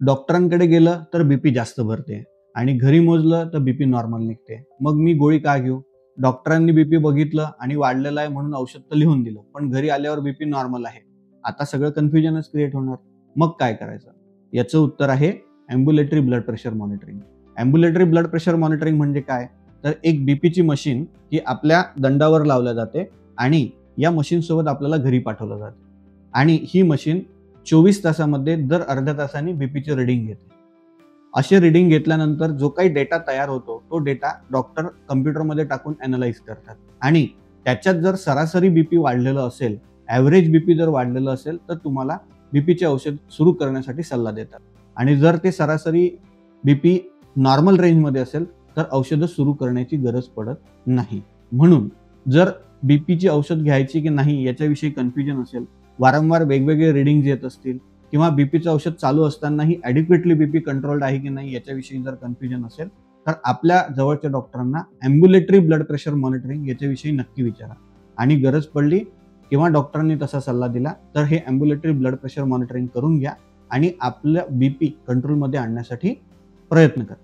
डॉक्टरांकडे गेलं तर बीपी जास्त भरते आणि घरी मोजलं तर बीपी नॉर्मल निघते. मग मी गोळी का घेऊ? डॉक्टरांनी बीपी बघितलं आणि वाढलेला आहे म्हणून औषध तर लिहून दिलं, पण घरी आल्यावर बीपी नॉर्मल आहे. आता सगळं कन्फ्युजनच क्रिएट होणार. मग काय करायचं? याचं उत्तर आहे ambulatory blood pressure monitoring. Ambulatory blood pressure monitoring म्हणजे काय? तर एक बीपीची मशीन ही आपल्या दंडावर लावल्या जाते आणि या मशीनसोबत आपल्याला घरी पाठवलं जातं आणि ही मशीन 24 तासामध्ये दर अर्ध्या तासाने बीपीची रीडिंग घेते. असे रीडिंग घेतल्यानंतर जो काही डेटा तयार होतो तो डेटा डॉक्टर कम्प्युटरमध्ये टाकून ॲनलाइज करतात आणि त्याच्यात जर सरासरी बीपी वाढलेलं असेल, ॲव्हरेज बीपी जर वाढलेलं असेल तर तुम्हाला बीपीचे औषध सुरू करण्यासाठी सल्ला देतात आणि जर ते सरासरी बीपी नॉर्मल रेंजमध्ये असेल तर औषधं सुरू करण्याची गरज पडत नाही. म्हणून जर बीपीची औषध घ्यायची की नाही याच्याविषयी कन्फ्युजन असेल, वारंवार वेगवेगळे रीडिंग्स येत असतील किंवा बीपीचं औषध चालू असतानाही ॲडिक्वेटली बीपी कंट्रोल्ड आहे की नाही याच्याविषयी जर कन्फ्युजन असेल तर आपल्या जवळच्या डॉक्टरांना ॲम्ब्युलेटरी ब्लड प्रेशर मॉनिटरिंग याच्याविषयी नक्की विचारा आणि गरज पडली किंवा डॉक्टरांनी तसा सल्ला दिला तर हे ॲम्ब्युलेटरी ब्लड प्रेशर मॉनिटरिंग करून घ्या आणि आपलं बीपी कंट्रोलमध्ये आणण्यासाठी प्रयत्न करा.